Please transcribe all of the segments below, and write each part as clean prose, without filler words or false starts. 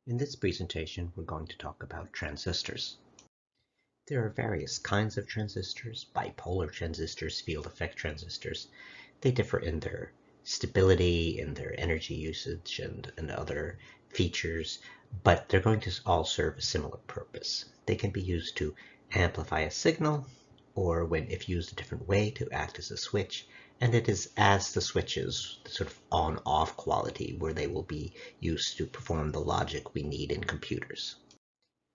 In this presentation, we're going to talk about transistors. There are various kinds of transistors: bipolar transistors, field effect transistors. They differ in their stability, in their energy usage, and other features, but they're going to all serve a similar purpose. They can be used to amplify a signal, or if used a different way, to act as a switch. And it is as the switches, the sort of on-off quality, where they will be used to perform the logic we need in computers.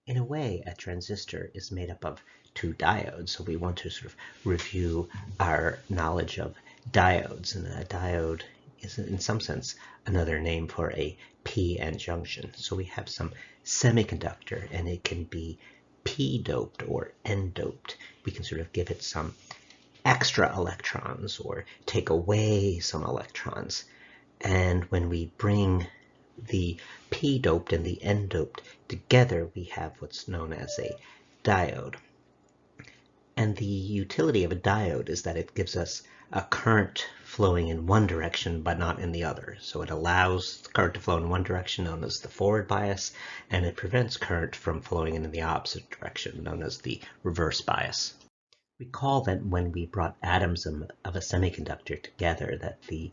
In a way, a transistor is made up of two diodes, so we want to sort of review our knowledge of diodes. And a diode is, in some sense, another name for a p-n junction. So we have some semiconductor, and it can be p-doped or n-doped. We can sort of give it some extra electrons or take away some electrons. And when we bring the p-doped and the n-doped together, we have what's known as a diode. And the utility of a diode is that it gives us a current flowing in one direction but not in the other. So it allows the current to flow in one direction, known as the forward bias, and it prevents current from flowing in the opposite direction, known as the reverse bias. Recall that when we brought atoms of a semiconductor together, that the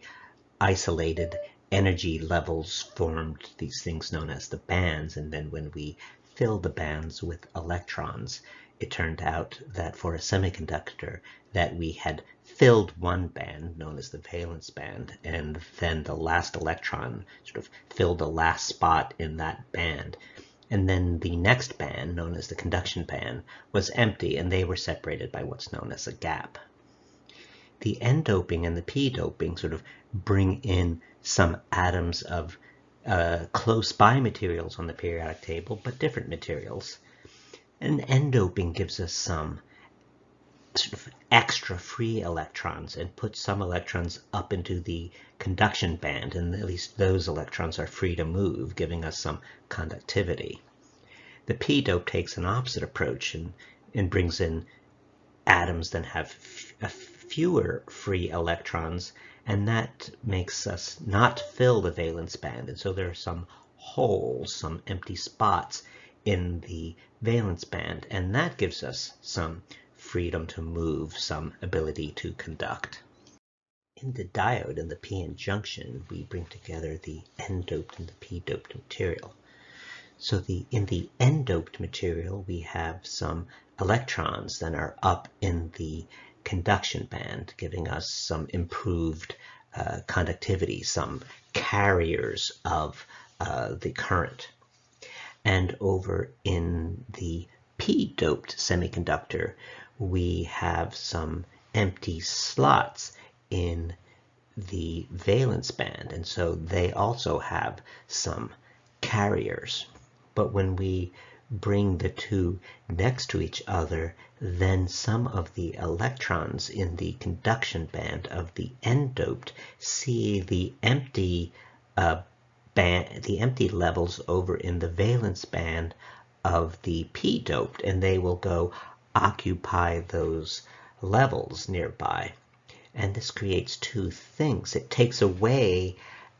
isolated energy levels formed these things known as the bands, and then when we filled the bands with electrons, it turned out that for a semiconductor that we had filled one band, known as the valence band, and then the last electron sort of filled the last spot in that band. And then the next band, known as the conduction band, was empty, and they were separated by what's known as a gap. The n-doping and the p-doping sort of bring in some atoms of close-by materials on the periodic table, but different materials. And n-doping gives us some sort of extra free electrons and puts some electrons up into the conduction band, and at least those electrons are free to move, giving us some conductivity. The p-dope takes an opposite approach and brings in atoms that have fewer free electrons, and that makes us not fill the valence band. And so there are some holes, some empty spots in the valence band, and that gives us some freedom to move, some ability to conduct. In the diode and the p-n junction, we bring together the n-doped and the p-doped material. So in the n-doped material, we have some electrons that are up in the conduction band, giving us some improved conductivity, some carriers of the current. And over in the p-doped semiconductor, we have some empty slots in the valence band, and so they also have some carriers. But when we bring the two next to each other, then some of the electrons in the conduction band of the n-doped see the empty levels over in the valence band of the p-doped, and they will go occupy those levels nearby. And this creates two things. It takes away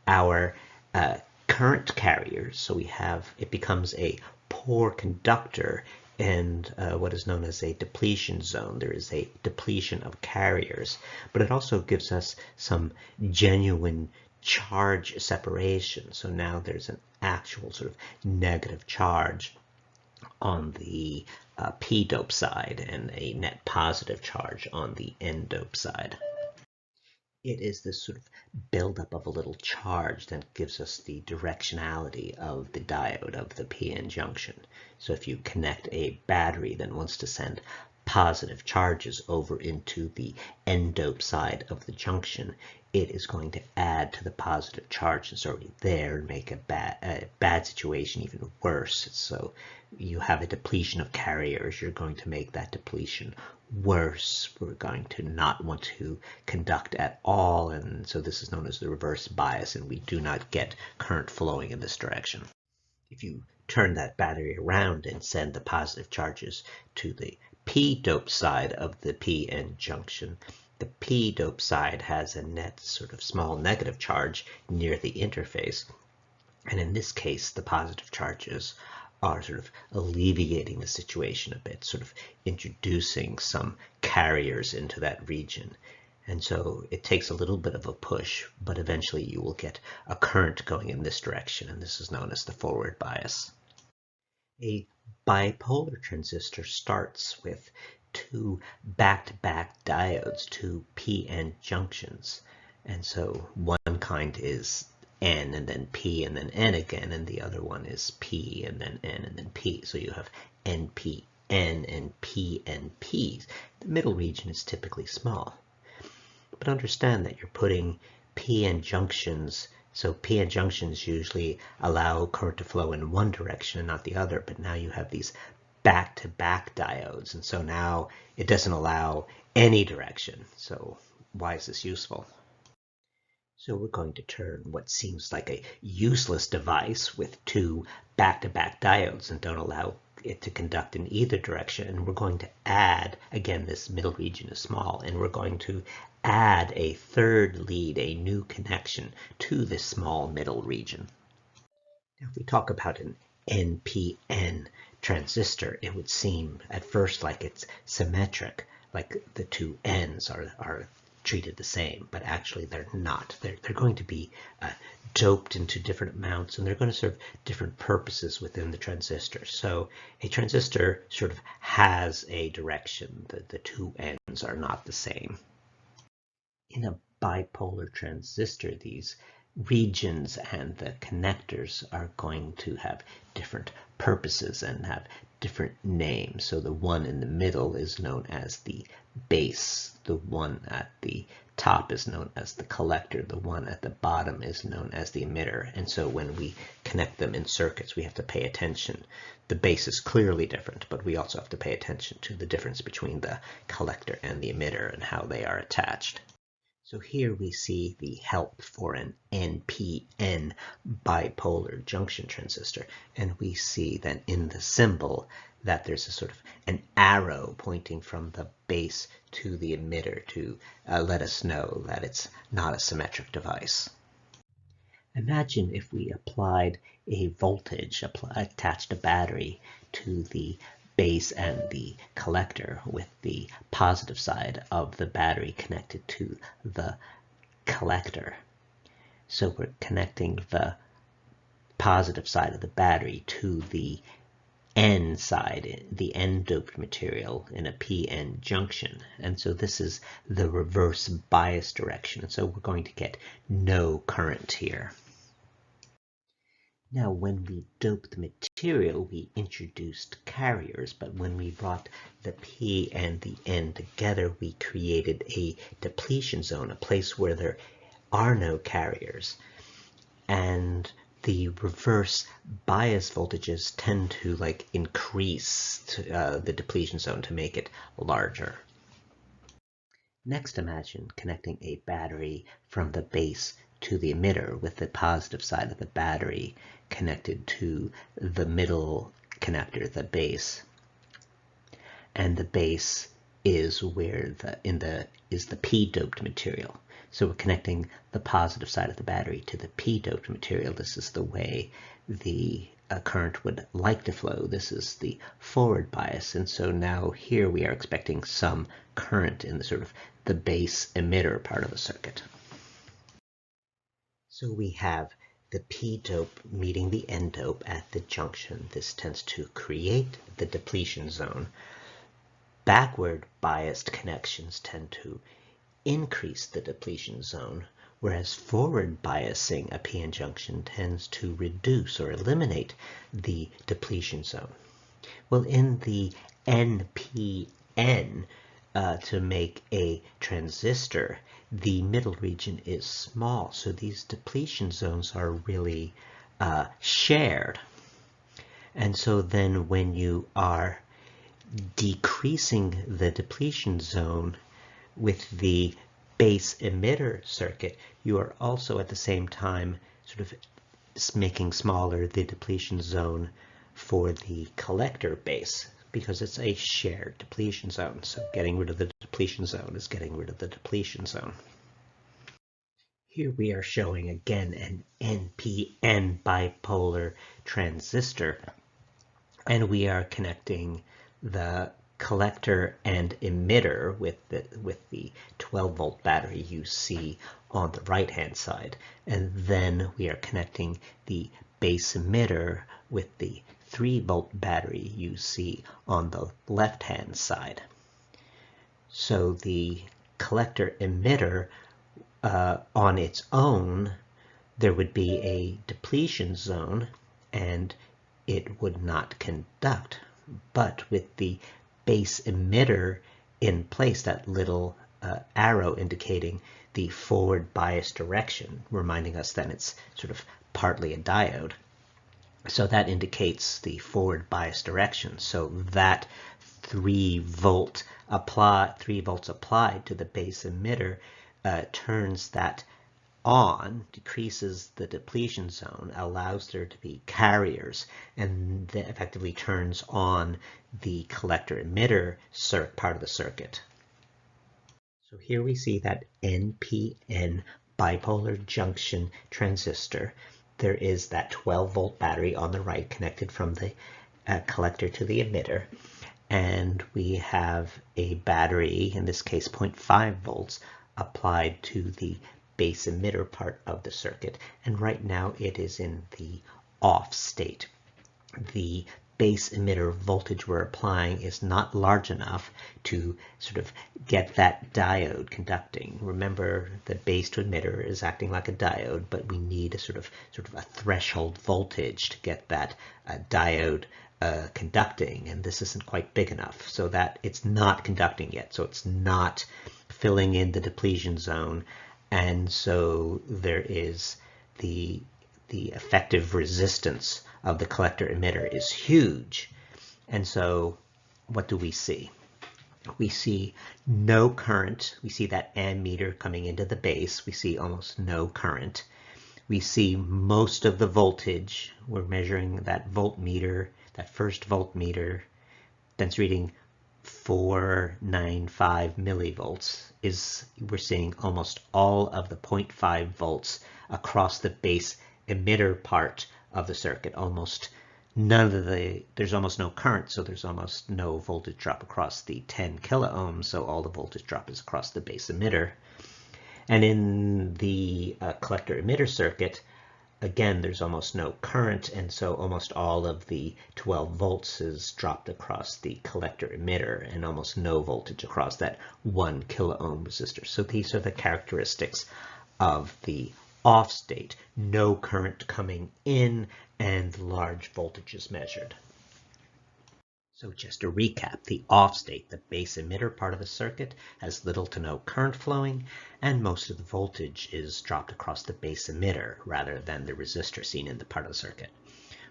our current carriers, so it becomes a poor conductor and what is known as a depletion zone. There is a depletion of carriers, but it also gives us some genuine charge separation. So now there's an actual sort of negative charge on the p-dope side and a net positive charge on the n-dope side. It is this sort of buildup of a little charge that gives us the directionality of the diode of the p-n junction. So if you connect a battery that wants to send positive charges over into the n-dope side of the junction, it is going to add to the positive charge that's already there and make a bad situation even worse. So you have a depletion of carriers. You're going to make that depletion worse. We're going to not want to conduct at all, and so this is known as the reverse bias, and we do not get current flowing in this direction. If you turn that battery around and send the positive charges to the p-dope side of the p-n junction, the p-dope side has a net sort of small negative charge near the interface, And in this case, the positive charges are sort of alleviating the situation a bit, sort of introducing some carriers into that region. And so it takes a little bit of a push, but eventually you will get a current going in this direction, and this is known as the forward bias. A bipolar transistor starts with two back-to-back diodes, two p-n junctions. And so one kind is N and then P and then N again, and the other one is P and then N and then P. So you have NPN and PNP. The middle region is typically small. But understand that you're putting p-n junctions, so p-n junctions usually allow current to flow in one direction and not the other, but now you have these back-to-back diodes, and so now it doesn't allow any direction. So why is this useful? So we're going to turn what seems like a useless device with two back-to-back diodes and don't allow it to conduct in either direction. And we're going to add, again, this middle region is small, and we're going to add a third lead, a new connection to this small middle region. Now, if we talk about an NPN transistor, it would seem at first like it's symmetric, like the two ends are treated the same, but actually they're not. They're going to be doped into different amounts, and they're going to serve different purposes within the transistor. So a transistor sort of has a direction. The two ends are not the same. In a bipolar transistor, these regions and the connectors are going to have different purposes and have different names. So the one in the middle is known as the base, the one at the top is known as the collector, the one at the bottom is known as the emitter. And so when we connect them in circuits, we have to pay attention. The base is clearly different, but we also have to pay attention to the difference between the collector and the emitter and how they are attached. So here we see the help for an NPN bipolar junction transistor, and we see that in the symbol that there's a sort of an arrow pointing from the base to the emitter to let us know that it's not a symmetric device. Imagine if we applied a voltage, attached a battery to the base and the collector with the positive side of the battery connected to the collector. So we're connecting the positive side of the battery to the N side, the N-doped material in a p-n junction. And so this is the reverse bias direction. And so we're going to get no current here. Now, when we doped the material, we introduced carriers, but when we brought the P and the N together, we created a depletion zone, a place where there are no carriers. And the reverse bias voltages tend to increase the depletion zone to make it larger. Next, imagine connecting a battery from the base to the emitter with the positive side of the battery connected to the middle connector, the base. And the base is where is the p-doped material. So we're connecting the positive side of the battery to the p-doped material. This is the way the current would like to flow. This is the forward bias. And so now here we are expecting some current in the sort of the base emitter part of the circuit. So we have the p-dope meeting the n-dope at the junction. This tends to create the depletion zone. Backward biased connections tend to increase the depletion zone, whereas forward biasing a p-n junction tends to reduce or eliminate the depletion zone. Well, in the NPN, to make a transistor, the middle region is small, so these depletion zones are really shared. And so then when you are decreasing the depletion zone with the base emitter circuit, you are also at the same time sort of making smaller the depletion zone for the collector base, because it's a shared depletion zone. So getting rid of the depletion zone is getting rid of the depletion zone. Here we are showing again an NPN bipolar transistor, and we are connecting the collector and emitter with the 12-volt battery you see on the right-hand side, and then we are connecting the base emitter with the 3-volt battery you see on the left-hand side. So the collector emitter on its own, there would be a depletion zone and it would not conduct. But with the base emitter in place, that little arrow indicating the forward bias direction, reminding us that it's sort of partly a diode. So that indicates the forward bias direction. So that 3 volts applied to the base emitter turns that on, decreases the depletion zone, allows there to be carriers, and that effectively turns on the collector emitter part of the circuit. So here we see that NPN bipolar junction transistor. There is that 12-volt battery on the right connected from the collector to the emitter, and we have a battery, in this case 0.5 volts, applied to the base emitter part of the circuit, and right now it is in the off state. The base emitter voltage we're applying is not large enough to sort of get that diode conducting. Remember, the base to emitter is acting like a diode, but we need a sort of a threshold voltage to get that diode conducting, and this isn't quite big enough, so that it's not conducting yet, so it's not filling in the depletion zone, and so there is the effective resistance of the collector emitter is huge. And so what do we see? We see no current. We see that ammeter coming into the base. We see almost no current. We see most of the voltage. We're measuring that voltmeter, that first voltmeter, that's reading 495 millivolts. We're seeing almost all of the 0.5 volts across the base emitter part of the circuit. Almost none of there's almost no current, so there's almost no voltage drop across the 10 kilo ohms, so all the voltage drop is across the base emitter. And in the collector emitter circuit, again, there's almost no current, and so almost all of the 12 volts is dropped across the collector emitter, and almost no voltage across that 1 kilo ohm resistor. So these are the characteristics of the off state. No current coming in, and large voltages measured. So just to recap, the off state, the base emitter part of the circuit, has little to no current flowing, and most of the voltage is dropped across the base emitter rather than the resistor seen in the part of the circuit.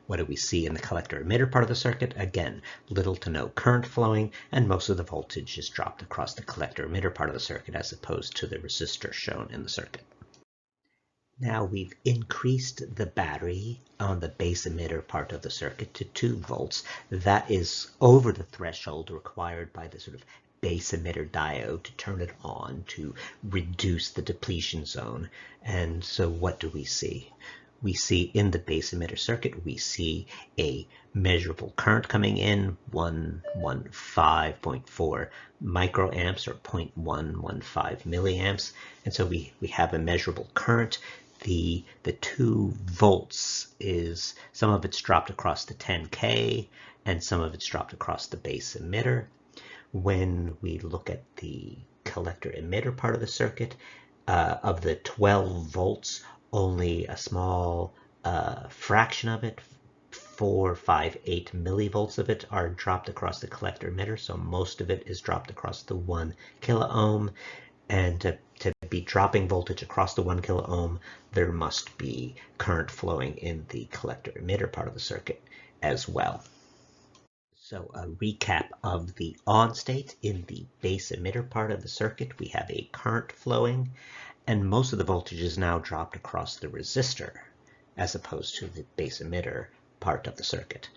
What do we see in the collector emitter part of the circuit? Again, little to no current flowing, and most of the voltage is dropped across the collector emitter part of the circuit as opposed to the resistor shown in the circuit. Now we've increased the battery on the base emitter part of the circuit to 2 volts. That is over the threshold required by the sort of base emitter diode to turn it on to reduce the depletion zone. And so what do we see? We see in the base emitter circuit, we see a measurable current coming in, 115.4 microamps or 0.115 milliamps. And so we have a measurable current. The 2 volts is, some of it's dropped across the 10K and some of it's dropped across the base emitter. When we look at the collector emitter part of the circuit, of the 12 volts, only a small fraction of it, 458 millivolts of it, are dropped across the collector emitter, so most of it is dropped across the 1 kilo ohm. And to be dropping voltage across the 1 kilo ohm, there must be current flowing in the collector emitter part of the circuit as well. So a recap of the on state: in the base emitter part of the circuit, we have a current flowing, and most of the voltage is now dropped across the resistor as opposed to the base emitter part of the circuit.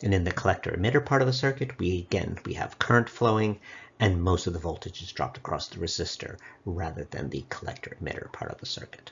And in the collector emitter part of the circuit, we have current flowing, and most of the voltage is dropped across the resistor rather than the collector emitter part of the circuit.